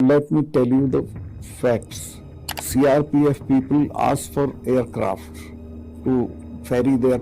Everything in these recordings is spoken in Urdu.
Let me tell you the facts. CRPF people asked for aircraft to ferry their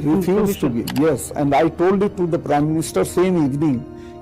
refused to give। Yes, and I told it to the Prime Minister same evening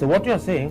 So what you're saying,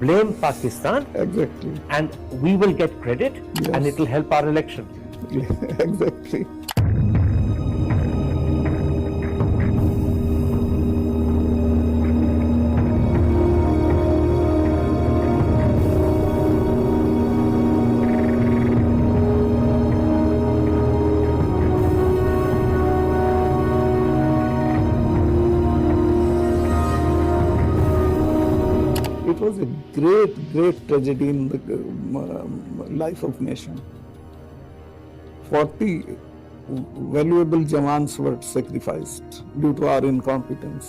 blame Pakistan Exactly. and we will get credit and it will help our election. Exactly. It was a great tragedy in the life of nation. 40 valuable jawans were sacrificed due to our incompetence.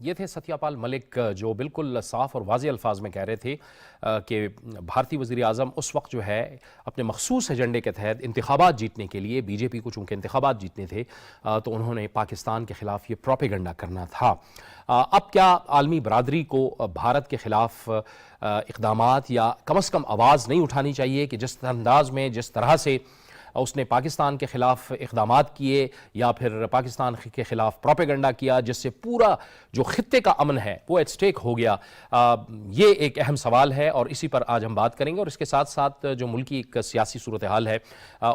یہ تھے ستیہ پال ملک جو بالکل صاف اور واضح الفاظ میں کہہ رہے تھے کہ بھارتی وزیر اعظم اس وقت جو ہے اپنے مخصوص ایجنڈے کے تحت انتخابات جیتنے کے لیے، بی جے پی کو چونکہ انتخابات جیتنے تھے تو انہوں نے پاکستان کے خلاف یہ پروپیگنڈا کرنا تھا۔ اب کیا عالمی برادری کو بھارت کے خلاف اقدامات یا کم از کم آواز نہیں اٹھانی چاہیے کہ جس انداز میں جس طرح سے اس نے پاکستان کے خلاف اقدامات کیے یا پھر پاکستان کے خلاف پروپیگنڈا کیا جس سے پورا جو خطے کا امن ہے وہ ایٹ سٹیک ہو گیا؟ یہ ایک اہم سوال ہے اور اسی پر آج ہم بات کریں گے، اور اس کے ساتھ ساتھ جو ملکی ایک سیاسی صورتحال ہے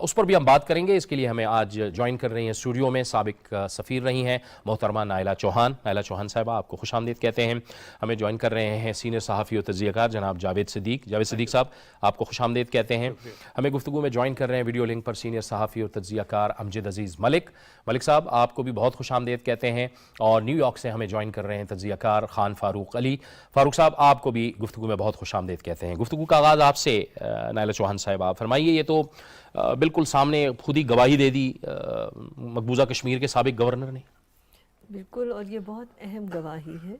اس پر بھی ہم بات کریں گے۔ اس کے لیے ہمیں آج جوائن کر رہی ہیں اسٹوڈیو میں سابق سفیر رہی ہیں محترمہ نائلہ چوہان۔ نائلہ چوہان صاحبہ آپ کو خوش آمدید کہتے ہیں۔ ہمیں جوائن کر رہے ہیں سینئر صحافی و تجزیہ کار جناب جاوید صدیق۔ جاوید صدیق صاحب آپ کو خوش آمدید کہتے ہیں۔ ہمیں گفتگو میں جوائن کر رہے ہیں ویڈیو لنک پر سینئر صحافی اور تجزیہ کار امجد عزیز ملک۔ ملک صاحب آپ کو بھی بہت خوش آمدید کہتے ہیں، اور نیو یارک سے ہمیں جوائن کر رہے ہیں تجزیہ کار خان فاروق علی۔ فاروق صاحب آپ کو بھی گفتگو میں بہت خوش آمدید کہتے ہیں۔ گفتگو کا آغاز آپ سے نائلہ چوہان صاحب، آپ فرمائیے، یہ تو بالکل سامنے خود ہی گواہی دے دی مقبوضہ کشمیر کے سابق گورنر نے۔ بالکل، اور یہ بہت اہم گواہی ہے۔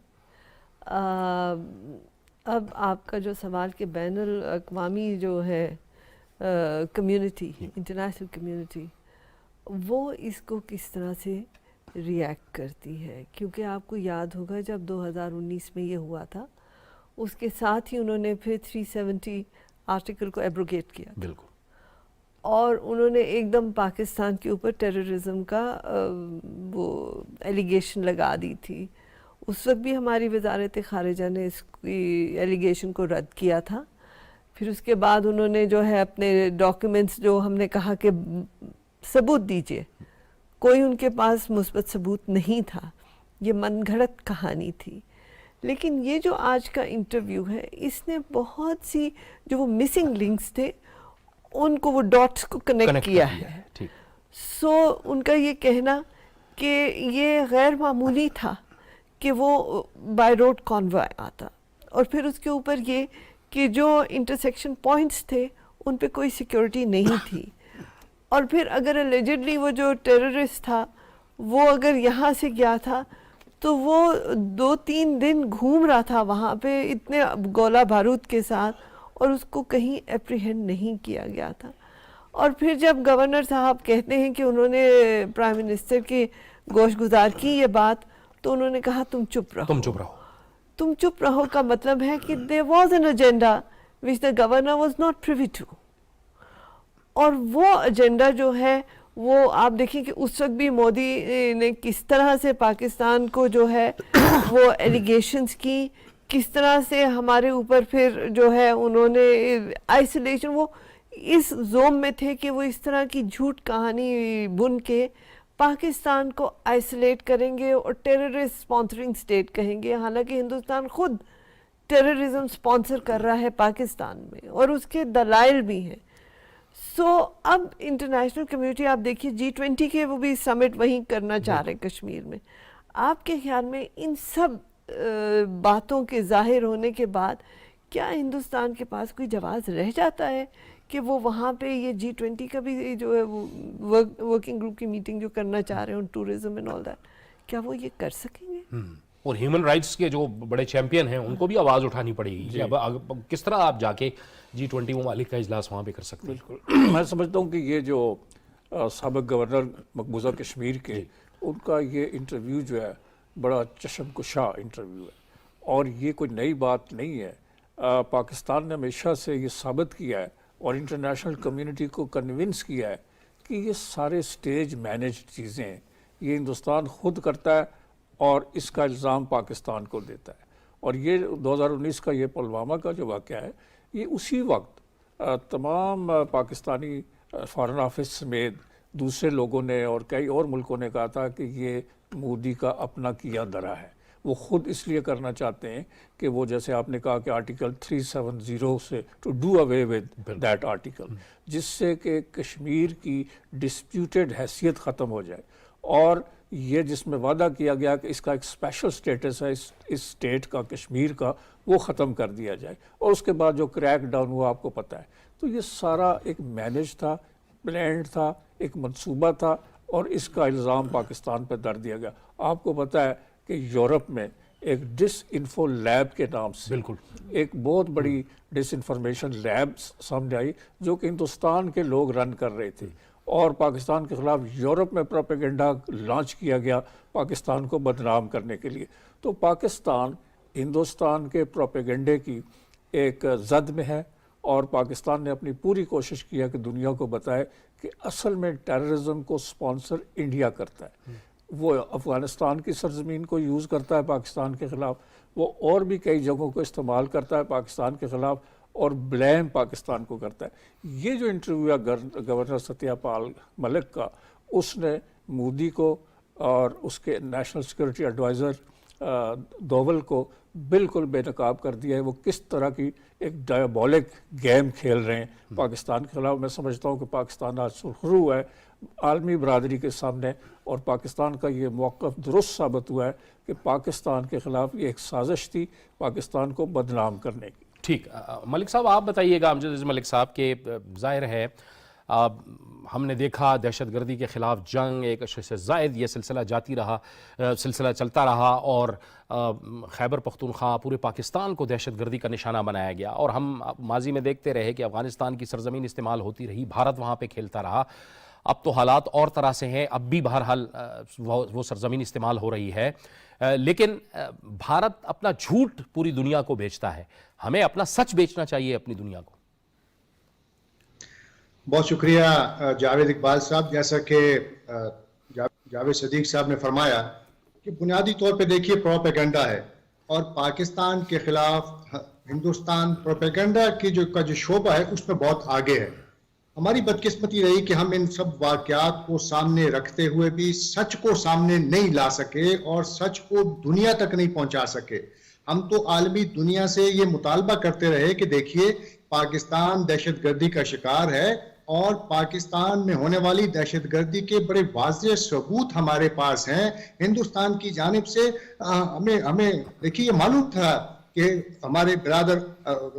اب آپ کا جو سوال کہ بین الاقوامی جو ہے کمیونٹی، انٹرنیشنل کمیونٹی، وہ اس کو کس طرح سے ری ایکٹ کرتی ہے، کیونکہ آپ کو یاد ہوگا جب 2019 میں یہ ہوا تھا اس کے ساتھ ہی انہوں نے پھر 370 آرٹیکل کو ایبروگیٹ کیا، بالکل، اور انہوں نے ایک دم پاکستان کے اوپر ٹیررزم کا وہ ایلیگیشن لگا دی تھی۔ اس وقت بھی ہماری وزارت خارجہ نے اس کی ایلیگیشن کو رد کیا تھا۔ پھر اس کے بعد انہوں نے جو ہے اپنے ڈاکیومنٹس، جو ہم نے کہا کہ ثبوت دیجئے، کوئی ان کے پاس مثبت ثبوت نہیں تھا، یہ من گھڑت کہانی تھی۔ لیکن یہ جو آج کا انٹرویو ہے، اس نے بہت سی جو وہ مسنگ لنکس تھے ان کو، وہ ڈاٹس کو کنیکٹ کیا ہے۔ سو ان کا یہ کہنا کہ یہ غیر معمولی تھا کہ وہ بائی روڈ کانوائے آتا، اور پھر اس کے اوپر یہ کہ جو انٹرسیکشن پوائنٹس تھے ان پہ کوئی سیکیورٹی نہیں تھی، اور پھر اگر الیجڈلی وہ جو ٹیررسٹ تھا وہ اگر یہاں سے گیا تھا تو وہ 2-3 دن گھوم رہا تھا وہاں پہ اتنے گولہ بارود کے ساتھ، اور اس کو کہیں اپریہینڈ نہیں کیا گیا تھا۔ اور پھر جب گورنر صاحب کہتے ہیں کہ انہوں نے پرائم منسٹر کی گوش گزار کی یہ بات، تو انہوں نے کہا تم چپ رہو، تم چپ رہو کا مطلب ہے کہ there was an agenda which the governor was not privy to، اور وہ ایجنڈا جو ہے وہ آپ دیکھیں کہ اس وقت بھی مودی نے کس طرح سے پاکستان کو جو ہے وہ ایلیگیشنز کی، کس طرح سے ہمارے اوپر پھر جو ہے انہوں نے آئسولیشن، وہ اس زوم میں تھے کہ وہ اس طرح کی جھوٹ کہانی بن کے پاکستان کو آئسولیٹ کریں گے اور ٹیررسٹ سپانسرنگ سٹیٹ کہیں گے، حالانکہ ہندوستان خود ٹیررزم سپانسر کر رہا ہے پاکستان میں، اور اس کے دلائل بھی ہیں۔ سو اب انٹرنیشنل کمیونٹی آپ دیکھیے G20 کے وہ بھی سمٹ وہیں کرنا چاہ رہے ہیں کشمیر میں۔ آپ کے خیال میں ان سب باتوں کے ظاہر ہونے کے بعد کیا ہندوستان کے پاس کوئی جواز رہ جاتا ہے کہ وہ وہاں پہ یہ G20 کا بھی جو ہے ورکنگ گروپ کی میٹنگ جو کرنا چاہ رہے ہیں ٹورزم اینڈ آل دیٹ، کیا وہ یہ کر سکیں گے؟ اور ہیومن رائٹس کے جو بڑے چیمپئن ہیں ان کو بھی آواز اٹھانی پڑے گی۔ اب کس طرح آپ جا کے G20 ممالک کا اجلاس وہاں پہ کر سکتے ہیں؟ بالکل، میں سمجھتا ہوں کہ یہ جو سابق گورنر مقبوضہ کشمیر کے، ان کا یہ انٹرویو جو ہے بڑا چشم کشا انٹرویو ہے، اور یہ کوئی نئی بات نہیں ہے۔ پاکستان نے ہمیشہ سے یہ ثابت کیا ہے اور انٹرنیشنل کمیونٹی کو کنونس کیا ہے کہ یہ سارے سٹیج مینجڈ چیزیں ہیں، یہ ہندوستان خود کرتا ہے اور اس کا الزام پاکستان کو دیتا ہے۔ اور یہ 2019 کا یہ پلوامہ کا جو واقعہ ہے، یہ اسی وقت تمام پاکستانی فارن آفس سمیت دوسرے لوگوں نے اور کئی اور ملکوں نے کہا تھا کہ یہ مودی کا اپنا کیا درا ہے، وہ خود اس لیے کرنا چاہتے ہیں کہ وہ جیسے آپ نے کہا کہ آرٹیکل 370 سے to do away with that article, جس سے کہ کشمیر کی ڈسپیوٹیڈ حیثیت ختم ہو جائے، اور یہ جس میں وعدہ کیا گیا کہ اس کا ایک اسپیشل سٹیٹس ہے اس اسٹیٹ کا، کشمیر کا، وہ ختم کر دیا جائے، اور اس کے بعد جو کریک ڈاؤن ہوا آپ کو پتہ ہے۔ تو یہ سارا ایک مینج تھا، پلانڈ تھا، ایک منصوبہ تھا، اور اس کا الزام پاکستان پہ در دیا گیا۔ آپ کو پتہ ہے کہ یورپ میں ایک ڈس انفو لیب کے نام سے بالکل ایک بہت بڑی ڈس انفارمیشن لیب سامنے آئی جو کہ ہندوستان کے لوگ رن کر رہے تھے، اور پاکستان کے خلاف یورپ میں پروپیگنڈا لانچ کیا گیا پاکستان کو بدنام کرنے کے لیے۔ تو پاکستان ہندوستان کے پروپیگنڈے کی ایک زد میں ہے، اور پاکستان نے اپنی پوری کوشش کیا کہ دنیا کو بتائے کہ اصل میں ٹیررزم کو سپانسر انڈیا کرتا ہے، وہ افغانستان کی سرزمین کو یوز کرتا ہے پاکستان کے خلاف، وہ اور بھی کئی جگہوں کو استعمال کرتا ہے پاکستان کے خلاف، اور بلیم پاکستان کو کرتا ہے۔ یہ جو انٹرویو ہے گورنر ستیہ پال ملک کا، اس نے مودی کو اور اس کے نیشنل سیکورٹی ایڈوائزر دوول کو بالکل بے نقاب کر دیا ہے۔ وہ کس طرح کی ایک ڈائبولک گیم کھیل رہے ہیں پاکستان کے خلاف۔ میں سمجھتا ہوں کہ پاکستان آج سرخرو ہے عالمی برادری کے سامنے، اور پاکستان کا یہ موقف درست ثابت ہوا ہے کہ پاکستان کے خلاف یہ ایک سازش تھی پاکستان کو بدنام کرنے کی۔ ٹھیک، ملک صاحب آپ بتائیے گا، امجد عزیز ملک صاحب، کہ ظاہر ہے ہم نے دیکھا دہشت گردی کے خلاف جنگ ایک عرصے سے زائد یہ سلسلہ چلتا رہا، اور خیبر پختونخوا پورے پاکستان کو دہشت گردی کا نشانہ بنایا گیا، اور ہم ماضی میں دیکھتے رہے کہ افغانستان کی سرزمین استعمال ہوتی رہی، بھارت وہاں پہ کھیلتا رہا۔ اب تو حالات اور طرح سے ہیں، اب بھی بہرحال وہ سرزمین استعمال ہو رہی ہے، لیکن بھارت اپنا جھوٹ پوری دنیا کو بیچتا ہے، ہمیں اپنا سچ بیچنا چاہیے اپنی دنیا کو۔ بہت شکریہ جاوید اقبال صاحب۔ جیسا کہ جاوید صدیق صاحب نے فرمایا کہ بنیادی طور پہ دیکھیے پروپیگنڈا ہے، اور پاکستان کے خلاف ہندوستان پروپیگنڈا کی جو شعبہ ہے اس میں بہت آگے ہے۔ ہماری بدقسمتی رہی کہ ہم ان سب واقعات کو سامنے رکھتے ہوئے بھی سچ کو سامنے نہیں لا سکے، اور سچ کو دنیا تک نہیں پہنچا سکے۔ ہم تو عالمی دنیا سے یہ مطالبہ کرتے رہے کہ دیکھیے پاکستان دہشت گردی کا شکار ہے، اور پاکستان میں ہونے والی دہشت گردی کے بڑے واضح ثبوت ہمارے پاس ہیں ہندوستان کی جانب سے۔ ہمیں دیکھیے یہ معلوم تھا کہ ہمارے برادر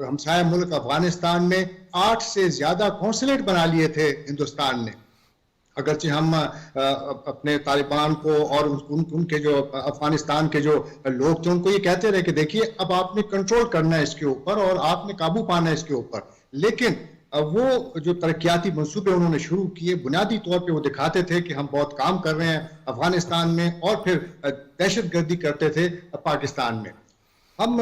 ہمسایہ ملک افغانستان میں 8 سے زیادہ قونصلیٹ بنا لیے تھے ہندوستان نے، اگرچہ ہم اپنے طالبان کو اور ان کے جو افغانستان کے جو لوگ تھے ان کو یہ کہتے رہے کہ دیکھیے اب آپ نے کنٹرول کرنا ہے اس کے اوپر، اور آپ نے قابو پانا ہے اس کے اوپر، لیکن وہ جو ترقیاتی منصوبے انہوں نے شروع کیے بنیادی طور پہ وہ دکھاتے تھے کہ ہم بہت کام کر رہے ہیں افغانستان میں، اور پھر دہشت گردی کرتے تھے پاکستان میں۔ ہم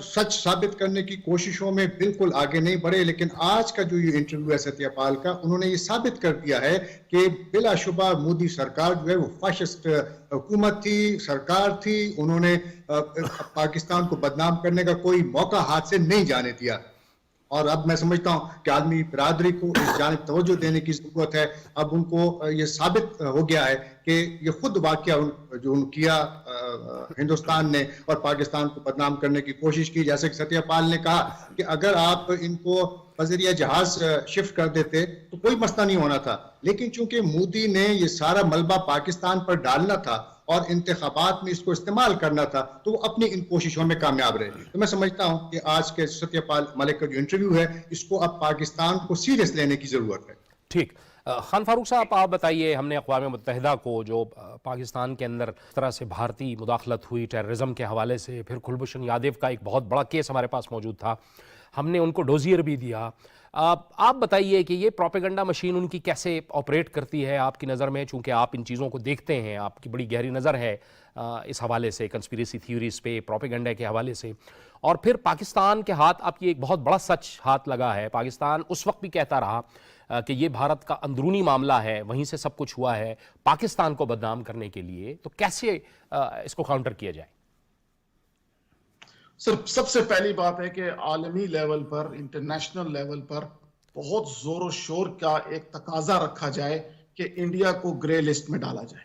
سچ ثابت کرنے کی کوششوں میں بالکل آگے نہیں بڑھے، لیکن آج کا جو یہ انٹرویو ہے ستیہ پال کا، انہوں نے یہ ثابت کر دیا ہے کہ بلا شبہ مودی سرکار جو ہے وہ فاشسٹ حکومت تھی، سرکار تھی، انہوں نے پاکستان کو بدنام کرنے کا کوئی موقع ہاتھ سے نہیں جانے دیا۔ اور اب میں سمجھتا ہوں کہ عالمی برادری کو اس جانب توجہ دینے کی ضرورت ہے۔ اب ان کو یہ ثابت ہو گیا ہے کہ یہ خود واقعہ جو کیا ہندوستان نے اور پاکستان کو بدنام کرنے کی کوشش کی، جیسے کہ ستیہ پال نے کہا کہ اگر آپ ان کو بذریعہ جہاز شفٹ کر دیتے تو کوئی مسئلہ نہیں ہونا تھا، لیکن چونکہ مودی نے یہ سارا ملبہ پاکستان پر ڈالنا تھا اور انتخابات میں اس کو استعمال کرنا تھا، تو وہ اپنی ان کوششوں میں کامیاب رہے۔ تو میں سمجھتا ہوں کہ آج کے ستیہ پال ملک کا جو انٹرویو ہے اس کو اب پاکستان کو سیریس لینے کی ضرورت ہے۔ ٹھیک، خان فاروق صاحب آپ بتائیے، ہم نے اقوام متحدہ کو جو پاکستان کے اندر اس طرح سے بھارتی مداخلت ہوئی ٹیررزم کے حوالے سے، پھر کلبھوشن یادیو کا ایک بہت بڑا کیس ہمارے پاس موجود تھا، ہم نے ان کو ڈوزیئر بھی دیا۔ آپ بتائیے کہ یہ پروپیگنڈا مشین ان کی کیسے آپریٹ کرتی ہے آپ کی نظر میں، چونکہ آپ ان چیزوں کو دیکھتے ہیں، آپ کی بڑی گہری نظر ہے اس حوالے سے، کنسپیریسی تھیوریز پہ، پروپیگنڈا کے حوالے سے، اور پھر پاکستان کے ہاتھ اب یہ ایک بہت بڑا سچ ہاتھ لگا ہے۔ پاکستان اس وقت بھی کہتا رہا کہ یہ بھارت کا اندرونی معاملہ ہے، وہیں سے سب کچھ ہوا ہے، پاکستان کو بدنام کرنے کے لیے، تو کیسے اس کو کاؤنٹر کیا جائے؟ سب سے پہلی بات ہے کہ عالمی لیول پر، انٹرنیشنل لیول پر بہت زور و شور کا ایک تقاضا رکھا جائے کہ انڈیا کو گرے لسٹ میں ڈالا جائے۔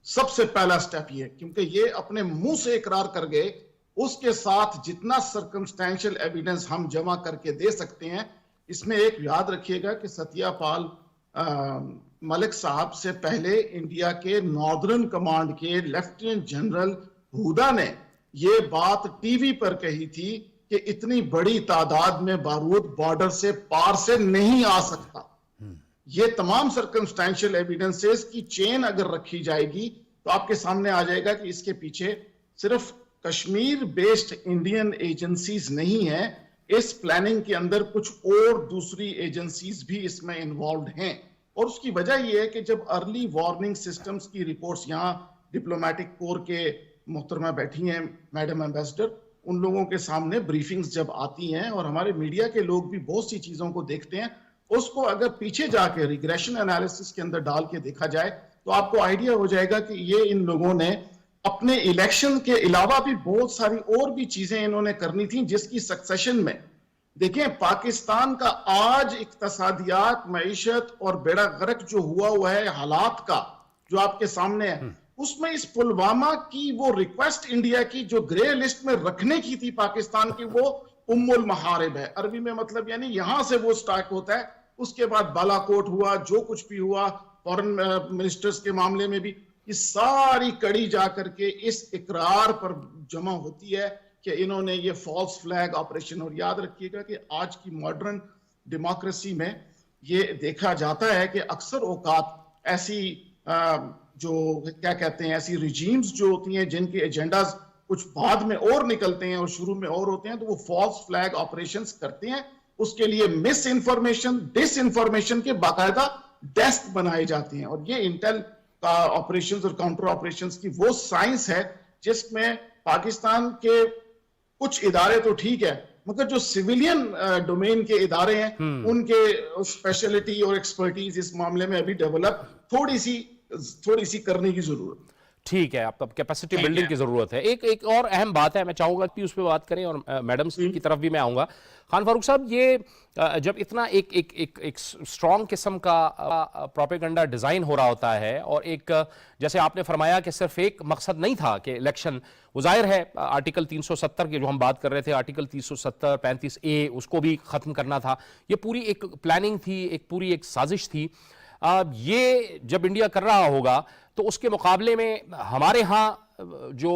سب سے پہلا سٹیپ یہ، کیونکہ یہ اپنے منہ سے اقرار کر گئے، اس کے ساتھ جتنا سرکمسٹینشل ایویڈنس ہم جمع کر کے دے سکتے ہیں۔ اس میں ایک یاد رکھیے گا کہ ستیہ پال ملک صاحب سے پہلے انڈیا کے ناردرن کمانڈ کے لیفٹیننٹ جنرل ہودا نے یہ بات ٹی وی پر کہی تھی کہ اتنی بڑی تعداد میں بارود بارڈر سے پار سے نہیں آ سکتا۔ یہ تمام سرکمسٹینشل ایویڈنسز کی چین اگر رکھی جائے گی تو آپ کے سامنے آ جائے گا کہ اس کے پیچھے صرف کشمیر بیسڈ انڈین ایجنسیز نہیں ہیں، اس پلاننگ کے اندر کچھ اور دوسری ایجنسیز بھی اس میں انوالوڈ ہیں، اور اس کی وجہ یہ ہے کہ جب ارلی وارننگ سسٹمز کی رپورٹس، یہاں ڈپلومیٹک کور کے محترمہ بیٹھی ہیں میڈم ایمبیسڈر، ان لوگوں کے سامنے بریفنگز جب آتی ہیں اور ہمارے میڈیا کے لوگ بھی بہت سی چیزوں کو دیکھتے ہیں، اس کو اگر پیچھے جا کے ریگریشن انالیسس کے اندر ڈال کے دیکھا جائے تو آپ کو آئیڈیا ہو جائے گا کہ یہ ان لوگوں نے اپنے الیکشن کے علاوہ بھی بہت ساری اور بھی چیزیں انہوں نے کرنی تھیں، جس کی سکسیشن میں دیکھیں پاکستان کا آج اقتصادیات، معیشت اور بیڑا غرق جو ہوا ہے حالات کا جو آپ کے سامنے ہے، اس میں اس پلوامہ کی وہ ریکویسٹ انڈیا کی جو گرے لسٹ میں رکھنے کی تھی پاکستان کی، وہ ام المحارب ہے، عربی میں مطلب یعنی یہاں سے وہ سٹارٹ ہوتا ہے، اس کے بعد بالا کوٹ ہوا، جو کچھ بھی ہوا فورن منسٹرز کے معاملے میں بھی، یہ ساری کڑی جا کر کے اس اقرار پر جمع ہوتی ہے کہ انہوں نے یہ فالس فلیگ آپریشن، اور یاد رکھیے گا کہ آج کی ماڈرن ڈیموکریسی میں یہ دیکھا جاتا ہے کہ اکثر اوقات ایسی جو کیا کہتے ہیں ایسی ریجیمز جو ہوتی ہیں جن کے ایجنڈاز کچھ بعد میں اور نکلتے ہیں اور شروع میں اور ہوتے ہیں، تو وہ فالس فلیگ آپریشنز کرتے ہیں، اس کے لیے مس انفارمیشن، ڈس انفارمیشن کے باقاعدہ ڈیسک بنائے جاتے ہیں، اور یہ انٹیل آپریشنز اور کاؤنٹر آپریشنز کی وہ سائنس ہے جس میں پاکستان کے کچھ ادارے تو ٹھیک ہے مگر جو سویلین ڈومین کے ادارے ہیں ان کے اسپیشلٹی اور ایکسپرٹیز اس معاملے میں ابھی ڈیولپ تھوڑی سی کرنے کی ضرورت۔ ٹھیک ہے، اب کیپیسٹی بلڈنگ کی ضرورت ہے۔ ایک اور اہم بات ہے، میں چاہوں گا کہ اس پہ بات کریں، اور میڈم کی طرف بھی میں آؤں گا۔ خان فاروق صاحب، یہ جب اتنا ایک سٹرونگ قسم کا پروپیگنڈا ڈیزائن ہو رہا ہوتا ہے، اور ایک جیسے آپ نے فرمایا کہ صرف ایک مقصد نہیں تھا کہ الیکشن، وہ ظاہر ہے آرٹیکل 370 کے جو ہم بات کر رہے تھے، آرٹیکل 370 35A اس کو بھی ختم کرنا تھا، یہ پوری ایک پلاننگ تھی، ایک پوری ایک سازش تھی۔ یہ جب انڈیا کر رہا ہوگا تو اس کے مقابلے میں ہمارے ہاں جو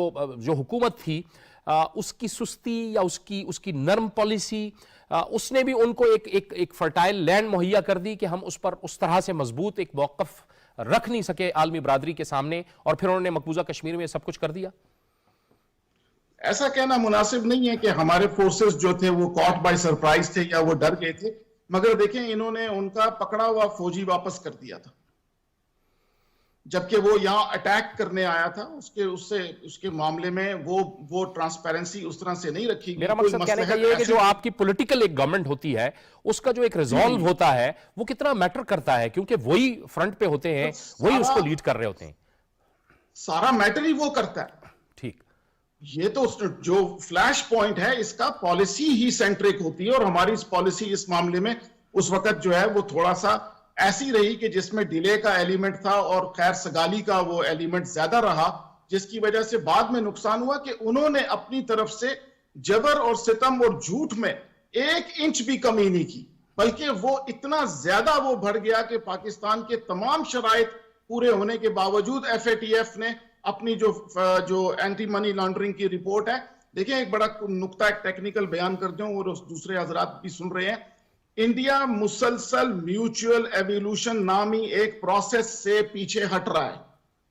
حکومت تھی اس کی سستی یا اس کی نرم پالیسی، اس نے بھی ان کو ایک فرٹائل لینڈ مہیا کر دی کہ ہم اس پر اس طرح سے مضبوط ایک موقف رکھ نہیں سکے عالمی برادری کے سامنے، اور پھر انہوں نے مقبوضہ کشمیر میں سب کچھ کر دیا۔ ایسا کہنا مناسب نہیں ہے کہ ہمارے فورسز جو تھے وہ کاٹ بائی سرپرائز تھے یا وہ ڈر گئے تھے، مگر دیکھیں انہوں نے ان کا پکڑا ہوا فوجی واپس کر دیا تھا، جبکہ وہ یہاں اٹیک کرنے آیا تھا، اس کے معاملے میں وہ ٹرانسپیرنسی اس طرح سے نہیں رکھی گئی۔ میرا مقصد کہنے کا یہ ہے کہ جو آپ کی پولیٹیکل ایک گورنمنٹ ہوتی ہے، اس کا جو ایک ریزالو ہوتا ہے وہ کتنا میٹر کرتا ہے، کیونکہ وہی فرنٹ پہ ہوتے ہیں، وہی اس کو لیڈ کر رہے ہوتے ہیں۔ سارا میٹر ہی وہ کرتا ہے۔ ٹھیک، یہ تو جو فلیش پوائنٹ ہے اس کا پالیسی ہی سینٹرک ہوتی ہے، اور ہماری اس پالیسی اس معاملے میں اس وقت جو ہے وہ تھوڑا سا ایسی رہی کہ جس میں ڈیلے کا ایلیمنٹ تھا اور خیر سگالی کا وہ ایلیمنٹ زیادہ رہا، جس کی وجہ سے بعد میں نقصان ہوا کہ انہوں نے اپنی طرف سے جبر اور ستم اور جھوٹ میں 1 انچ بھی کمی نہیں کی، بلکہ وہ اتنا زیادہ وہ بڑھ گیا کہ پاکستان کے تمام شرائط پورے ہونے کے باوجود FATF نے اپنی جو اینٹی منی لانڈرنگ کی رپورٹ ہے، دیکھیں ایک بڑا نقطہ ایک ٹیکنیکل بیان کر دوں اور دوسرے حضرات بھی سن رہے ہیں، انڈیا مسلسل میوچول ایویلوشن نامی ایک پروسیس سے پیچھے ہٹ رہا ہے۔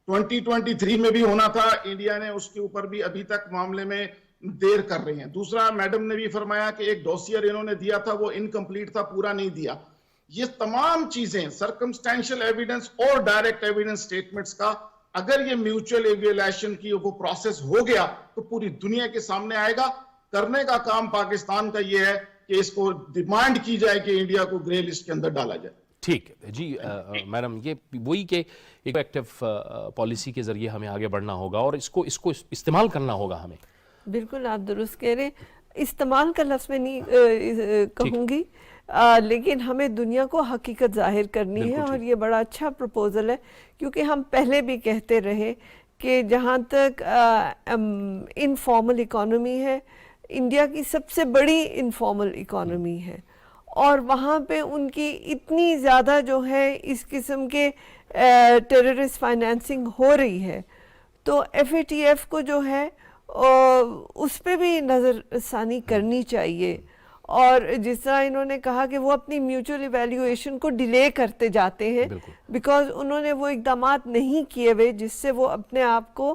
2023 میں بھی ہونا تھا، انڈیا نے اس کے اوپر بھی ابھی تک معاملے میں دیر کر رہے ہیں۔ دوسرا، میڈم نے بھی فرمایا کہ ایک ڈوسیئر انہوں نے دیا تھا وہ انکمپلیٹ تھا، پورا نہیں دیا۔ یہ تمام چیزیں سرکمسٹینشل ایویڈنس اور ڈائریکٹ ایویڈنس سٹیٹمنٹس کا اگر یہ میوچل ایویلیشن کی وہ پروسیس ہو گیا تو پوری دنیا کے سامنے آئے گا۔ کرنے کا کام پاکستان کا یہ ہے کہ اس کو ڈیمانڈ کی جائے کہ انڈیا کو گرے لسٹ کے اندر ڈالا جائے۔ ٹھیک ہے جی میڈم، یہ وہی کہ ایک ایکٹیو پالیسی کے ذریعے ہمیں آگے بڑھنا ہوگا اور اس کو استعمال کرنا ہوگا ہمیں۔ بالکل آپ درست کہہ رہے ہیں، استعمال کا لفظ میں نہیں کہوں گی، لیکن ہمیں دنیا کو حقیقت ظاہر کرنی ہے، اور یہ بڑا اچھا پروپوزل ہے، کیونکہ ہم پہلے بھی کہتے رہے کہ جہاں تک انفارمل اکانومی ہے، انڈیا کی سب سے بڑی انفارمل اکانومی ہے، اور وہاں پہ ان کی اتنی زیادہ جو ہے اس قسم کے ٹیررسٹ فائنینسنگ ہو رہی ہے، تو FATF کو جو ہے اس پہ بھی نظر ثانی کرنی چاہیے۔ اور جس طرح انہوں نے کہا کہ وہ اپنی میوچل ایویلیویشن کو ڈیلے کرتے جاتے ہیں بیکاز انہوں نے وہ اقدامات نہیں کیے ہوئے جس سے وہ اپنے آپ کو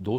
2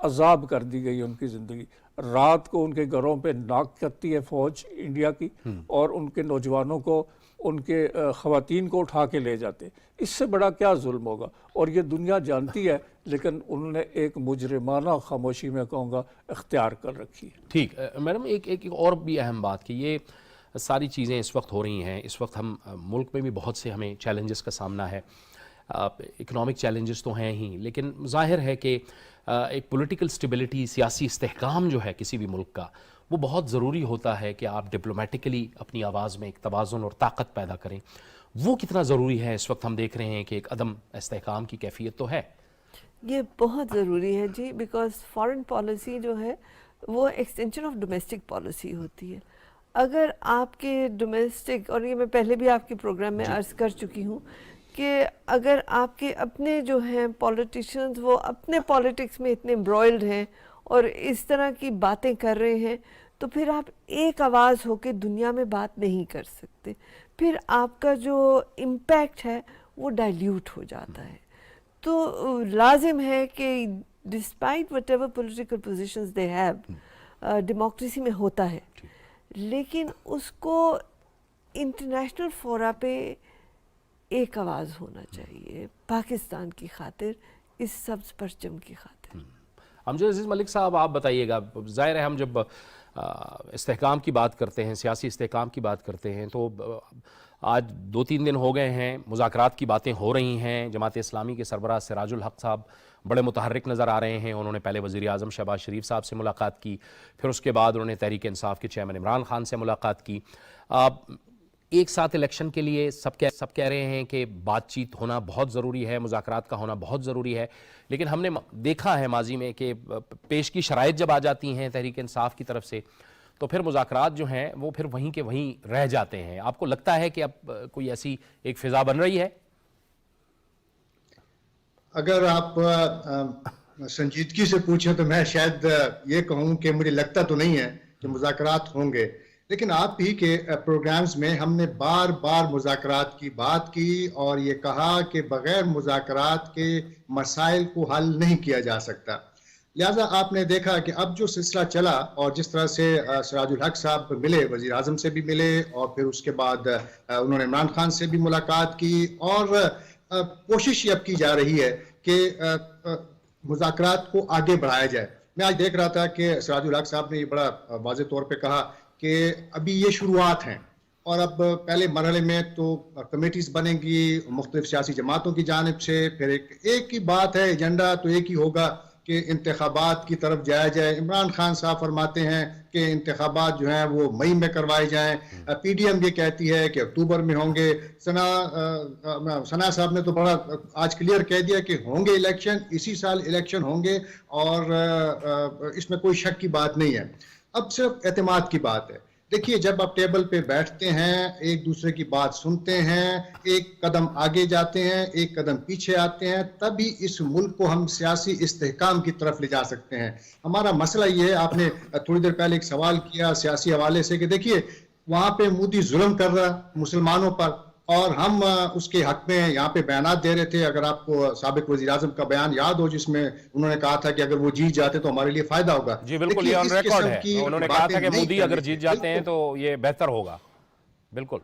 عذاب کر دی گئی ان کی زندگی. رات کو ان کے گھروں پہ ناک کرتی ہے فوج انڈیا کی, اور ان کے نوجوانوں کو, ان کے خواتین کو اٹھا کے لے جاتے. اس سے بڑا کیا ظلم ہوگا؟ اور یہ دنیا جانتی ہے, لیکن انہوں نے ایک مجرمانہ خاموشی میں کہوں گا اختیار کر رکھی ہے. ٹھیک میڈم, ایک اور بھی اہم بات کہ یہ ساری چیزیں اس وقت ہو رہی ہیں, اس وقت ہم ملک میں بھی بہت سے ہمیں چیلنجز کا سامنا ہے. اکنامک چیلنجز تو ہیں ہی, لیکن ظاہر ہے کہ ایک پولیٹیکل سٹیبلٹی, سیاسی استحکام جو ہے کسی بھی ملک کا, وہ بہت ضروری ہوتا ہے کہ آپ ڈپلومیٹکلی اپنی آواز میں ایک توازن اور طاقت پیدا کریں. وہ کتنا ضروری ہے اس وقت ہم دیکھ رہے ہیں کہ ایک عدم استحکام کی کیفیت تو ہے. یہ بہت ضروری ہے جی, بیکاز فارن پالیسی جو ہے وہ ایکسٹینشن آف ڈومیسٹک پالیسی ہوتی ہے. اگر آپ کے ڈومیسٹک, اور یہ میں پہلے بھی آپ کے پروگرام میں عرض کر چکی ہوں کہ اگر آپ کے اپنے جو ہیں پولیٹیشنز وہ اپنے پالیٹکس میں اتنے امبرائلڈ ہیں اور اس طرح کی باتیں کر رہے ہیں, تو پھر آپ ایک آواز ہو کے دنیا میں بات نہیں کر سکتے. پھر آپ کا جو امپیکٹ ہے وہ ڈائلیوٹ ہو جاتا ہے. تو لازم ہے کہ despite what ever political positions they have, democracy میں ہوتا ہے, لیکن اس کو انٹرنیشنل فورا پہ ایک آواز ہونا چاہیے پاکستان کی خاطر, اس سبز پرچم کی خاطر. امجد عزیز ملک صاحب, آپ بتائیے گا, ظاہر ہے ہم جب استحکام کی بات کرتے ہیں, سیاسی استحکام کی بات کرتے ہیں, تو آج 2-3 دن ہو گئے ہیں, مذاکرات کی باتیں ہو رہی ہیں. جماعت اسلامی کے سربراہ سراج الحق صاحب بڑے متحرک نظر آ رہے ہیں. انہوں نے پہلے وزیر اعظم شہباز شریف صاحب سے ملاقات کی, پھر اس کے بعد انہوں نے تحریک انصاف کے چیئرمین عمران خان سے ملاقات کی. ایک ساتھ الیکشن کے لیے سب کہہ رہے ہیں کہ بات چیت ہونا بہت ضروری ہے, مذاکرات کا ہونا بہت ضروری ہے, لیکن ہم نے دیکھا ہے ماضی میں کہ پیش کی شرائط جب آ جاتی ہیں تحریک انصاف کی طرف سے, تو پھر مذاکرات جو ہیں وہ پھر وہیں کے وہیں رہ جاتے ہیں. آپ کو لگتا ہے کہ اب کوئی ایسی ایک فضا بن رہی ہے؟ اگر آپ سنجیدگی سے پوچھیں تو میں شاید یہ کہوں کہ مجھے لگتا تو نہیں ہے کہ مذاکرات ہوں گے, لیکن آپ ہی کے پروگرامز میں ہم نے بار بار مذاکرات کی بات کی اور یہ کہا کہ بغیر مذاکرات کے مسائل کو حل نہیں کیا جا سکتا. لہٰذا آپ نے دیکھا کہ اب جو سلسلہ چلا, اور جس طرح سے سراج الحق صاحب ملے, وزیر اعظم سے بھی ملے, اور پھر اس کے بعد انہوں نے عمران خان سے بھی ملاقات کی, اور کوشش یہ اب کی جا رہی ہے کہ مذاکرات کو آگے بڑھایا جائے. میں آج دیکھ رہا تھا کہ سراج الحق صاحب نے یہ بڑا واضح طور پہ کہا کہ ابھی یہ شروعات ہیں, اور اب پہلے مرحلے میں تو کمیٹیز بنیں گی مختلف سیاسی جماعتوں کی جانب سے, پھر ایک ہی بات ہے, ایجنڈا تو ایک ہی ہوگا کہ انتخابات کی طرف جایا جائے. عمران خان صاحب فرماتے ہیں کہ انتخابات جو ہیں وہ مئی میں کروائے جائیں, پی ڈی ایم یہ کہتی ہے کہ اکتوبر میں ہوں گے. ثنا صاحب نے تو بڑا آج کلیئر کہہ دیا کہ ہوں گے الیکشن, اسی سال الیکشن ہوں گے, اور اس میں کوئی شک کی بات نہیں ہے. اب صرف اعتماد کی بات ہے. دیکھیے, جب آپ ٹیبل پہ بیٹھتے ہیں, ایک دوسرے کی بات سنتے ہیں, ایک قدم آگے جاتے ہیں, ایک قدم پیچھے آتے ہیں, تبھی اس ملک کو ہم سیاسی استحکام کی طرف لے جا سکتے ہیں. ہمارا مسئلہ یہ ہے, آپ نے تھوڑی دیر پہلے ایک سوال کیا سیاسی حوالے سے کہ دیکھیے وہاں پہ مودی ظلم کر رہا مسلمانوں پر, اور ہم اس کے حق میں یہاں پہ بیانات دے رہے تھے. اگر آپ کو سابق وزیر اعظم کا بیان یاد ہو جس میں انہوں نے کہا تھا کہ اگر وہ جیت جاتے تو ہمارے لیے فائدہ ہوگا. جی بالکل, یہ آن ریکارڈ ہے, انہوں نے کہا تھا کہ مودی اگر جیت جاتے ہیں تو یہ بہتر ہوگا. بالکل,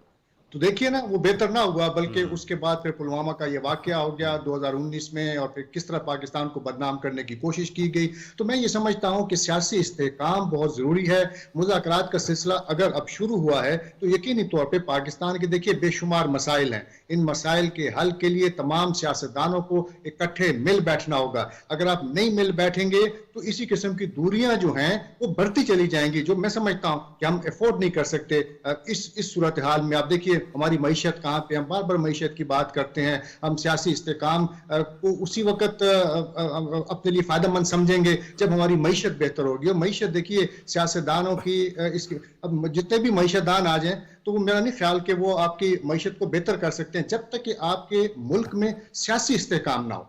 تو دیکھیے نا, وہ بہتر نہ ہوا, بلکہ اس کے بعد پھر پلوامہ کا یہ واقعہ ہو گیا 2019 میں, اور پھر کس طرح پاکستان کو بدنام کرنے کی کوشش کی گئی. تو میں یہ سمجھتا ہوں کہ سیاسی استحکام بہت ضروری ہے. مذاکرات کا سلسلہ اگر اب شروع ہوا ہے تو یقینی طور پہ پاکستان کے دیکھیے بے شمار مسائل ہیں. ان مسائل کے حل کے لیے تمام سیاستدانوں کو اکٹھے مل بیٹھنا ہوگا. اگر آپ نہیں مل بیٹھیں گے تو اسی قسم کی دوریاں جو ہیں وہ بڑھتی چلی جائیں گی, جو میں سمجھتا ہوں کہ ہم افورڈ نہیں کر سکتے اس صورتحال میں. آپ دیکھیے ہماری معیشت کہاں پہ, ہم بار بار معیشت کی بات کرتے ہیں. ہم سیاسی استحکام کو اسی وقت اپنے لیے فائدہ مند سمجھیں گے جب ہماری معیشت بہتر ہوگی. اور معیشت دیکھیے سیاستدانوں کی, اب جتنے بھی معیشت دان آ جائیں تو وہ میرا نہیں خیال کہ وہ آپ کی معیشت کو بہتر کر سکتے ہیں جب تک کہ آپ کے ملک میں سیاسی استحکام نہ ہو.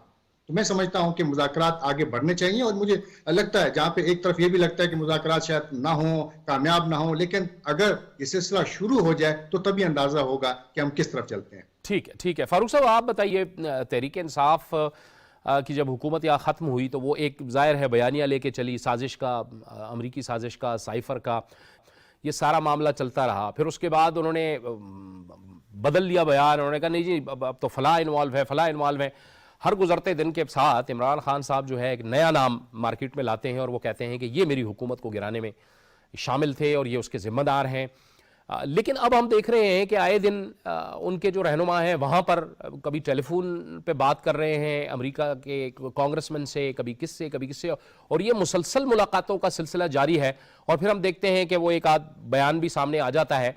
تو میں سمجھتا ہوں کہ مذاکرات آگے بڑھنے چاہیے, اور مجھے لگتا ہے جہاں پہ ایک طرف یہ بھی لگتا ہے کہ مذاکرات شاید نہ ہوں, کامیاب نہ ہوں, لیکن اگر یہ سلسلہ شروع ہو جائے تو تبھی اندازہ ہوگا کہ ہم کس طرف چلتے ہیں. ٹھیک ہے. فاروق صاحب آپ بتائیے, تحریک انصاف کہ جب حکومت یہاں ختم ہوئی تو وہ ایک ظاہر ہے بیانیہ لے کے چلی سازش کا، امریکی سازش کا، سائفر کا، یہ سارا معاملہ چلتا رہا. پھر اس کے بعد انہوں نے بدل لیا بیان، انہوں نے کہا نہیں جی اب تو فلاں انوالو ہے، فلاں انوالو ہے. ہر گزرتے دن کے ساتھ عمران خان صاحب جو ہے ایک نیا نام مارکیٹ میں لاتے ہیں اور وہ کہتے ہیں کہ یہ میری حکومت کو گرانے میں شامل تھے اور یہ اس کے ذمہ دار ہیں. لیکن اب ہم دیکھ رہے ہیں کہ آئے دن ان کے جو رہنما ہیں وہاں پر کبھی ٹیلی فون پہ بات کر رہے ہیں امریکہ کے کانگریس مین سے، کبھی کس سے کبھی کس سے، اور یہ مسلسل ملاقاتوں کا سلسلہ جاری ہے. اور پھر ہم دیکھتے ہیں کہ وہ ایک آدھ بیان بھی سامنے آ جاتا ہے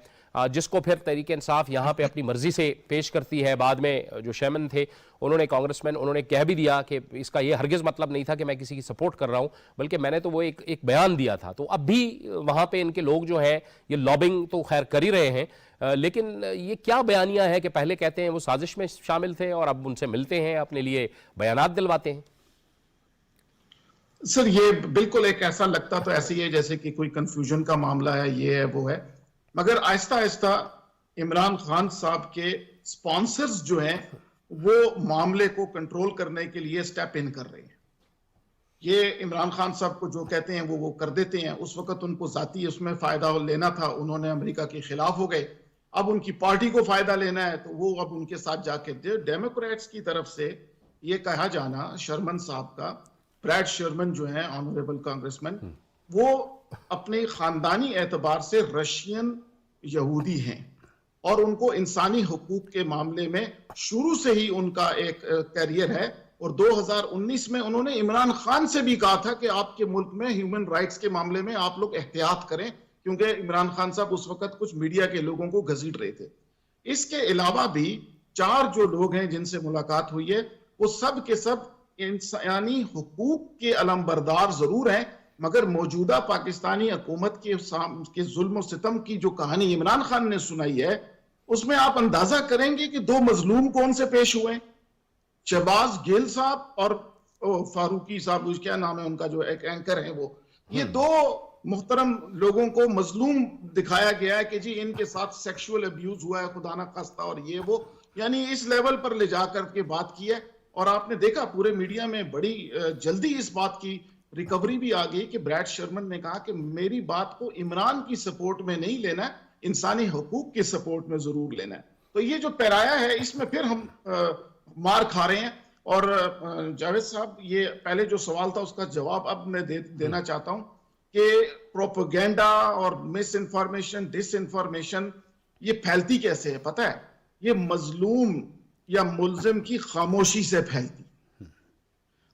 جس کو پھر تحریک انصاف یہاں پہ اپنی مرضی سے پیش کرتی ہے. بعد میں جو چیئرمین تھے انہوں نے، کانگریس مین، انہوں نے کہہ بھی دیا کہ اس کا یہ ہرگز مطلب نہیں تھا کہ میں کسی کی سپورٹ کر رہا ہوں، بلکہ میں نے تو وہ ایک بیان دیا تھا. تو اب بھی وہاں پہ ان کے لوگ جو ہیں یہ لابنگ تو خیر کر ہی رہے ہیں، لیکن یہ کیا بیانیہ ہے کہ پہلے کہتے ہیں وہ سازش میں شامل تھے اور اب ان سے ملتے ہیں، اپنے لیے بیانات دلواتے ہیں؟ سر یہ بالکل ایک ایسا لگتا تو ایسے ہی ہے جیسے کہ کوئی کنفیوژن کا معاملہ ہے، یہ ہے وہ ہے، مگر آہستہ آہستہ عمران خان صاحب کے سپانسرز جو ہیں وہ معاملے کو کنٹرول کرنے کے لیے سٹیپ ان کر رہے ہیں. یہ عمران خان صاحب کو جو کہتے ہیں وہ کر دیتے ہیں. اس وقت ان کو ذاتی اس میں فائدہ لینا تھا، انہوں نے امریکہ کے خلاف ہو گئے. اب ان کی پارٹی کو فائدہ لینا ہے تو وہ اب ان کے ساتھ جا کے ڈیموکریٹس کی طرف سے یہ کہا جانا، شرمن صاحب کا، بریڈ شرمن جو ہیں آنریبل کانگریس مین، وہ اپنے خاندانی اعتبار سے رشین یہودی ہیں اور ان کو انسانی حقوق کے معاملے میں شروع سے ہی ان کا ایک کیریئر ہے. اور 2019 میں انہوں نے عمران خان سے بھی کہا تھا کہ آپ کے ملک میں ہیومن رائٹس کے معاملے میں آپ لوگ احتیاط کریں، کیونکہ عمران خان صاحب اس وقت کچھ میڈیا کے لوگوں کو گھسیٹ رہے تھے. اس کے علاوہ بھی 4 جو لوگ ہیں جن سے ملاقات ہوئی ہے وہ سب کے سب انسانی حقوق کے علمبردار ضرور ہیں، مگر موجودہ پاکستانی حکومت کے ظلم و ستم کی جو کہانی عمران خان نے سنائی ہے اس میں آپ اندازہ کریں گے کہ 2 مظلوم کون سے پیش ہوئے ہیں. شہباز گیل صاحب اور فاروقی صاحب، کیا نام ہے ان کا، جو ایک اینکر ہیں، وہ یہ 2 محترم لوگوں کو مظلوم دکھایا گیا ہے کہ جی ان کے ساتھ سیکشول ابیوز ہوا ہے خدا نہ خواستہ، اور یہ وہ، یعنی اس لیول پر لے جا کر کے بات کی ہے. اور آپ نے دیکھا پورے میڈیا میں بڑی جلدی اس بات کی ریکوری بھی آ گئی کہ بریڈ شرمن نے کہا کہ میری بات کو عمران کی سپورٹ میں نہیں لینا ہے، انسانی حقوق کی سپورٹ میں ضرور لینا ہے. تو یہ جو پیرایا ہے اس میں پھر ہم مار کھا رہے ہیں. اور جاوید صاحب، یہ پہلے جو سوال تھا اس کا جواب اب میں دینا چاہتا ہوں کہ پروپیگنڈا اور مس انفارمیشن، ڈس انفارمیشن یہ پھیلتی کیسے ہے پتہ ہے؟ یہ مظلوم یا ملزم کی خاموشی سے پھیلتی.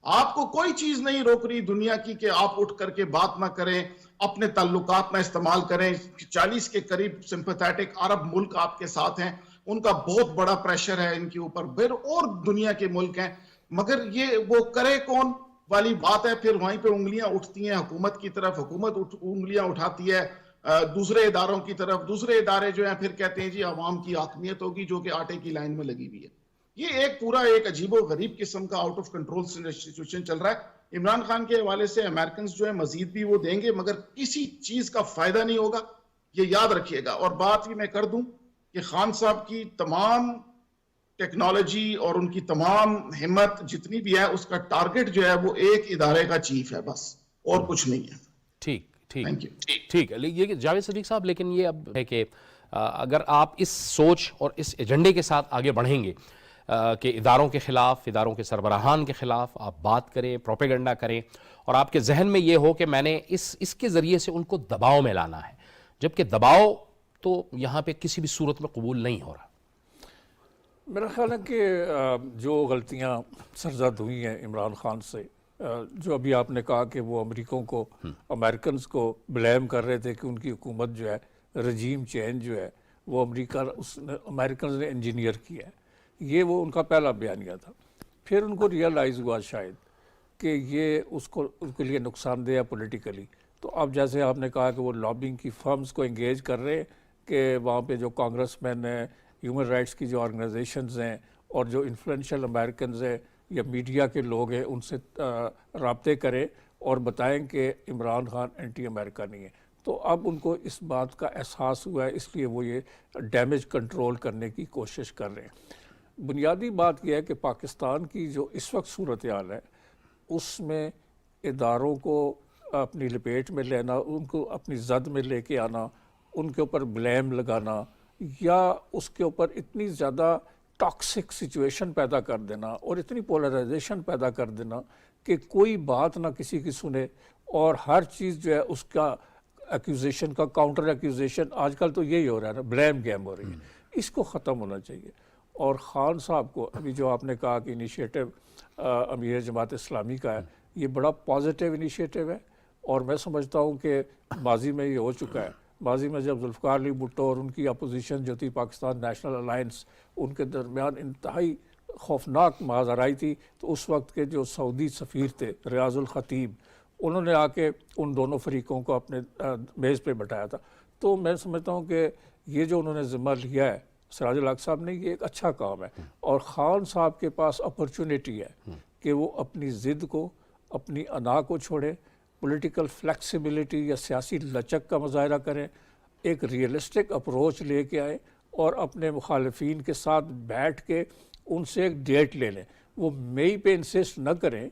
آپ کو کوئی چیز نہیں روک رہی دنیا کی کہ آپ اٹھ کر کے بات نہ کریں، اپنے تعلقات نہ استعمال کریں. 40 کے قریب سمپیتھیٹک عرب ملک آپ کے ساتھ ہیں، ان کا بہت بڑا پریشر ہے ان کے اوپر، پھر اور دنیا کے ملک ہیں، مگر یہ وہ کرے کون والی بات ہے. پھر وہیں پہ انگلیاں اٹھتی ہیں حکومت کی طرف، حکومت انگلیاں اٹھاتی ہے دوسرے اداروں کی طرف. دوسرے ادارے جو ہیں پھر کہتے ہیں جی عوام کی حاکمیت ہوگی، جو کہ آٹے کی لائن میں لگی ہوئی ہے. یہ ایک پورا ایک عجیب و غریب قسم کا آؤٹ آف کنٹرول سچویشن چل رہا ہے. عمران خان کے حوالے سے امریکنز جو ہیں مزید بھی وہ دیں گے، مگر کسی چیز کا فائدہ نہیں ہوگا، یہ یاد رکھیے گا. اور بات بھی میں کر دوں کہ خان صاحب کی تمام ٹیکنالوجی اور ان کی تمام ہمت جتنی بھی ہے، اس کا ٹارگٹ جو ہے وہ ایک ادارے کا چیف ہے بس، اور کچھ نہیں ہے. ٹھیک Thank you. ٹھیک ہے. یہ جاوید صدیق صاحب، لیکن یہ اب ہے کہ اگر آپ اس سوچ اور اس ایجنڈے کے ساتھ آگے بڑھیں گے کہ اداروں کے خلاف، اداروں کے سربراہان کے خلاف آپ بات کریں، پروپیگنڈا کریں، اور آپ کے ذہن میں یہ ہو کہ میں نے اس کے ذریعے سے ان کو دباؤ میں لانا ہے، جبکہ دباؤ تو یہاں پہ کسی بھی صورت میں قبول نہیں ہو رہا. میرا خیال ہے کہ جو غلطیاں سرزد ہوئی ہیں عمران خان سے، جو ابھی آپ نے کہا کہ وہ امریکنز کو بلیم کر رہے تھے کہ ان کی حکومت جو ہے، رجیم چینج جو ہے وہ امریکنز نے انجینئر کیا ہے، یہ وہ ان کا پہلا بیانیہ تھا. پھر ان کو ریئلائز ہوا شاید کہ یہ ان کے لیے نقصان دہ ہے پولیٹیکلی. تو اب جیسے آپ نے کہا کہ وہ لابنگ کی فرمز کو انگیج کر رہے ہیں کہ وہاں پہ جو کانگریس مین ہیں، ہیومن رائٹس کی جو آرگنائزیشنز ہیں، اور جو انفلوئنشل امریکنز ہیں یا میڈیا کے لوگ ہیں، ان سے رابطے کریں اور بتائیں کہ عمران خان اینٹی امریکہ نہیں ہے. تو اب ان کو اس بات کا احساس ہوا ہے، اس لیے وہ یہ ڈیمیج کنٹرول کرنے کی کوشش کر رہے ہیں. بنیادی بات یہ ہے کہ پاکستان کی جو اس وقت صورتحال ہے اس میں اداروں کو اپنی لپیٹ میں لینا، ان کو اپنی زد میں لے کے آنا، ان کے اوپر بلیم لگانا یا اس کے اوپر اتنی زیادہ ٹاکسک سچویشن پیدا کر دینا اور اتنی پولرائزیشن پیدا کر دینا کہ کوئی بات نہ کسی کی سنے اور ہر چیز جو ہے اس کا ایکوزیشن کا کاؤنٹر ایکوزیشن، آج کل تو یہی ہو رہا ہے نا، بلیم گیم ہو رہی ہے، اس کو ختم ہونا چاہیے۔ اور خان صاحب کو ابھی جو آپ نے کہا کہ انیشیٹو امیر جماعت اسلامی کا ہے، یہ بڑا پازیٹیو انیشیٹو ہے اور میں سمجھتا ہوں کہ ماضی میں یہ ہو چکا ہے۔ ماضی میں جب ذوالفقار علی بھٹو اور ان کی اپوزیشن جو تھی پاکستان نیشنل الائنس، ان کے درمیان انتہائی خوفناک ماجرا آئی تھی، تو اس وقت کے جو سعودی سفیر تھے ریاض الخطیب، انہوں نے آ کے ان دونوں فریقوں کو اپنے میز پہ بٹھایا تھا۔ تو میں سمجھتا ہوں کہ یہ جو انہوں نے ذمہ لیا ہے سراج الحق صاحب نے، یہ ایک اچھا کام ہے اور خان صاحب کے پاس اپرچونٹی ہے کہ وہ اپنی ضد کو، اپنی انا کو چھوڑے، پولیٹیکل فلیکسیبلٹی یا سیاسی لچک کا مظاہرہ کریں، ایک ریئلسٹک اپروچ لے کے آئیں اور اپنے مخالفین کے ساتھ بیٹھ کے ان سے ایک ڈیٹ لے لیں۔ وہ مئی پہ انسسٹ نہ کریں،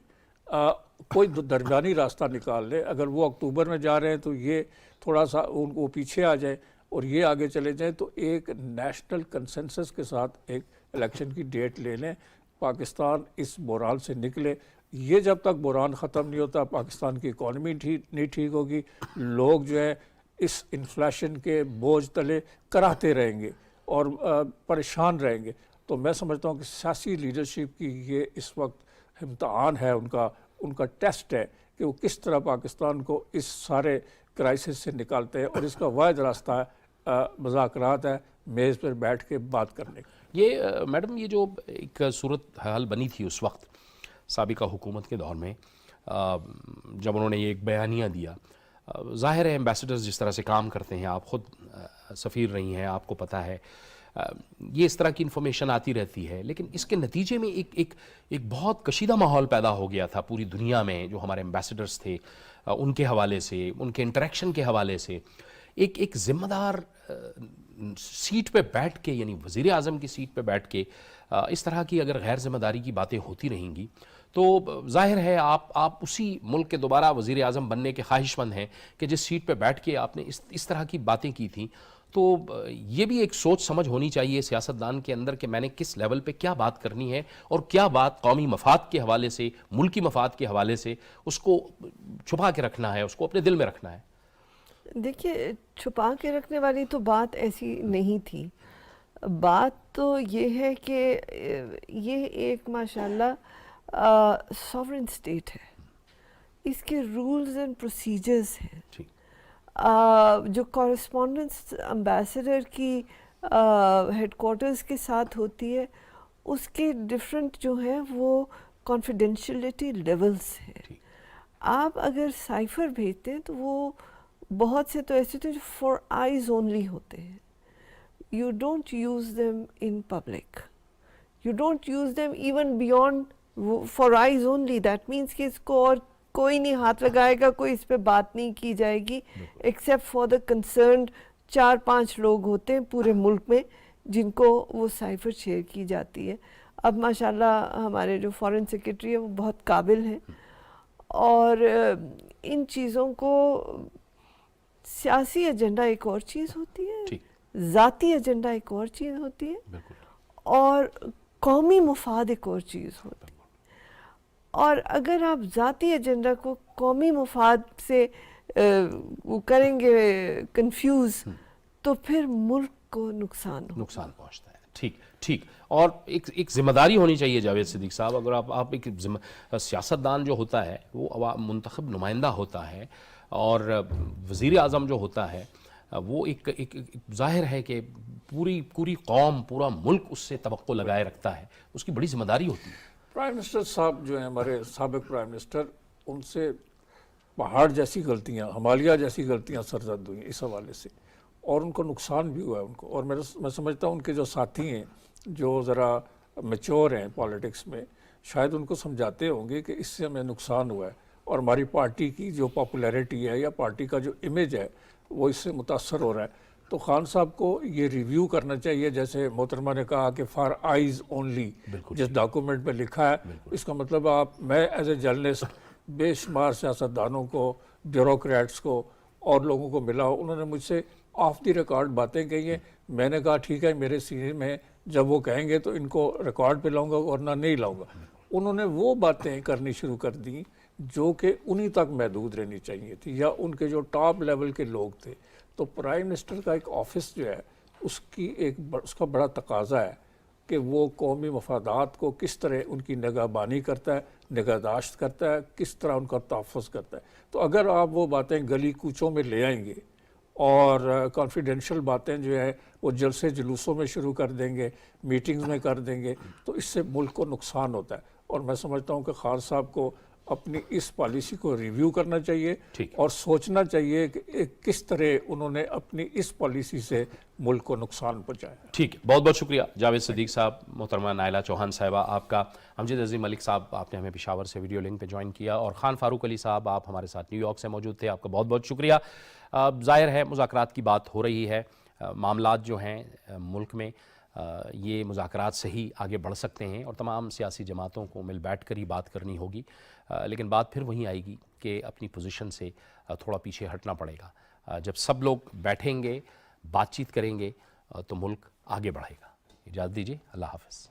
کوئی درمیانی راستہ نکال لیں۔ اگر وہ اکتوبر میں جا رہے ہیں تو یہ تھوڑا سا ان کو پیچھے آ جائیں اور یہ آگے چلے جائیں، تو ایک نیشنل کنسنسس کے ساتھ ایک الیکشن کی ڈیٹ لے لیں، پاکستان اس بحران سے نکلے۔ یہ جب تک بحران ختم نہیں ہوتا پاکستان کی اکانومی نہیں ٹھیک ہوگی، لوگ جو ہے اس انفلیشن کے بوجھ تلے کراہتے رہیں گے اور پریشان رہیں گے۔ تو میں سمجھتا ہوں کہ سیاسی لیڈرشپ کی یہ اس وقت امتحان ہے، ان کا ٹیسٹ ہے کہ وہ کس طرح پاکستان کو اس سارے کرائسس سے نکالتے ہیں، اور اس کا واحد راستہ ہے مذاکرات ہے، میز پر بیٹھ کے بات کرنے کا۔ یہ میڈم، یہ جو ایک صورت حال بنی تھی اس وقت سابقہ حکومت کے دور میں، جب انہوں نے یہ ایک بیانیہ دیا، ظاہر ہے ایمبیسڈرز جس طرح سے کام کرتے ہیں، آپ خود سفیر رہی ہیں، آپ کو پتہ ہے، یہ اس طرح کی انفارمیشن آتی رہتی ہے، لیکن اس کے نتیجے میں ایک بہت کشیدہ ماحول پیدا ہو گیا تھا پوری دنیا میں، جو ہمارے ایمبیسڈرز تھے ان کے حوالے سے، ان کے انٹریکشن کے حوالے سے، ایک ذمہ دار سیٹ پہ بیٹھ کے، یعنی وزیر اعظم کی سیٹ پہ بیٹھ کے اس طرح کی اگر غیر ذمہ داری کی باتیں ہوتی رہیں گی تو ظاہر ہے آپ اسی ملک کے دوبارہ وزیر اعظم بننے کے خواہش مند ہیں کہ جس سیٹ پہ بیٹھ کے آپ نے اس طرح کی باتیں کی تھیں۔ تو یہ بھی ایک سوچ سمجھ ہونی چاہیے سیاستدان کے اندر کہ میں نے کس لیول پہ کیا بات کرنی ہے اور کیا بات قومی مفاد کے حوالے سے، ملکی مفاد کے حوالے سے اس کو چھپا کے رکھنا ہے، اس کو اپنے دل میں رکھنا ہے۔ دیکھیے، چھپا کے رکھنے والی تو بات ایسی نہیں تھی۔ بات تو یہ ہے کہ یہ ایک ماشاءاللہ سوورن سٹیٹ ہے، اس کے رولز اینڈ پروسیجرز ہیں۔ جو کورسپونڈنس امبیسڈر کی ہیڈ کوارٹرز کے ساتھ ہوتی ہے، اس کے ڈفرینٹ جو ہیں وہ کانفیڈینشیلٹی لیولز ہیں۔ آپ اگر سائفر بھیجتے ہیں تو وہ بہت سے تو ایسے ہوتے ہیں جو فار آئیز اونلی ہوتے ہیں۔ You don't use them in public. You don't use them even beyond for eyes only. That means کہ اس کو اور کوئی نہیں ہاتھ لگائے گا، کوئی اس پہ بات نہیں کی جائے گی except for the concerned 4-5 لوگ ہوتے ہیں پورے ملک میں جن کو وہ سائفر شیئر کی جاتی ہے۔ اب ماشاءاللہ ہمارے جو فارن سیکرٹری ہے وہ بہت قابل ہیں، اور ان چیزوں کو، سیاسی ایجنڈا ایک اور چیز ہوتی ہے، ذاتی ایجنڈا ایک اور چیز ہوتی ہے، اور قومی مفاد ایک اور چیز ہوتی ہے۔ اور اگر آپ ذاتی ایجنڈا کو قومی مفاد سے وہ کریں گے کنفیوز، تو پھر ملک کو نقصان پہنچتا ہے۔ ٹھیک، اور ایک ذمہ داری ہونی چاہیے جاوید صدیق صاحب۔ اگر آپ ایک سیاستدان جو ہوتا ہے وہ منتخب نمائندہ ہوتا ہے، اور وزیر اعظم جو ہوتا ہے وہ ایک ظاہر ہے کہ پوری قوم، پورا ملک اس سے توقع لگائے رکھتا ہے، اس کی بڑی ذمہ داری ہوتی ہے۔ پرائم منسٹر صاحب جو ہیں ہمارے سابق پرائم منسٹر، ان سے پہاڑ جیسی غلطیاں، ہمالیہ جیسی غلطیاں سرزد ہوئی اس حوالے سے، اور ان کو نقصان بھی ہوا ہے ان کو۔ اور میں سمجھتا ہوں ان کے جو ساتھی ہیں جو ذرا میچور ہیں پالیٹکس میں، شاید ان کو سمجھاتے ہوں گے کہ اس سے ہمیں نقصان ہوا ہے، اور ہماری پارٹی کی جو پاپولیرٹی ہے یا پارٹی کا جو امیج ہے وہ اس سے متاثر ہو رہا ہے۔ تو خان صاحب کو یہ ریویو کرنا چاہیے، جیسے محترمہ نے کہا کہ فار آئیز اونلی جس ڈاکومنٹ پہ لکھا ہے، اس کا مطلب میں ایز اے جرنلسٹ بے شمار سیاستدانوں کو، بیوروکریٹس کو اور لوگوں کو ملا ہوں، انہوں نے مجھ سے آف دی ریکارڈ باتیں کہی ہیں، میں نے کہا ٹھیک ہے میرے سینے میں جب وہ کہیں گے تو ان کو ریکارڈ پہ لاؤں گا ورنہ نہیں لاؤں گا۔ انہوں نے وہ باتیں کرنی شروع کر دیں جو کہ انہی تک محدود رہنی چاہیے تھی، یا ان کے جو ٹاپ لیول کے لوگ تھے۔ تو پرائم منسٹر کا ایک آفس جو ہے اس کا بڑا تقاضا ہے کہ وہ قومی مفادات کو کس طرح ان کی نگہبانی کرتا ہے، نگہداشت کرتا ہے، کس طرح ان کا تحفظ کرتا ہے۔ تو اگر آپ وہ باتیں گلی کوچوں میں لے آئیں گے اور کانفیڈینشیل باتیں جو ہے وہ جلسے جلوسوں میں شروع کر دیں گے، میٹنگز میں کر دیں گے، تو اس سے ملک کو نقصان ہوتا ہے۔ اور میں سمجھتا ہوں کہ خان صاحب کو اپنی اس پالیسی کو ریویو کرنا چاہیے اور سوچنا چاہیے کہ کس طرح انہوں نے اپنی اس پالیسی سے ملک کو نقصان پہنچایا۔ ٹھیک ہے، بہت بہت شکریہ جاوید صدیق صاحب، محترمہ نائلہ چوہان صاحبہ آپ کا، امجد عظیم ملک صاحب آپ نے ہمیں پشاور سے ویڈیو لنک پہ جوائن کیا، اور خان فاروق علی صاحب آپ ہمارے ساتھ نیو یارک سے موجود تھے، آپ کا بہت بہت شکریہ۔ ظاہر ہے مذاکرات کی بات ہو رہی ہے، معاملات جو ہیں ملک میں یہ مذاکرات سے ہی آگے بڑھ سکتے ہیں، اور تمام سیاسی جماعتوں کو مل بیٹھ کر ہی بات کرنی ہوگی، لیکن بات پھر وہیں آئے گی کہ اپنی پوزیشن سے تھوڑا پیچھے ہٹنا پڑے گا۔ جب سب لوگ بیٹھیں گے، بات چیت کریں گے تو ملک آگے بڑھے گا۔ اجازت دیجیے، اللہ حافظ۔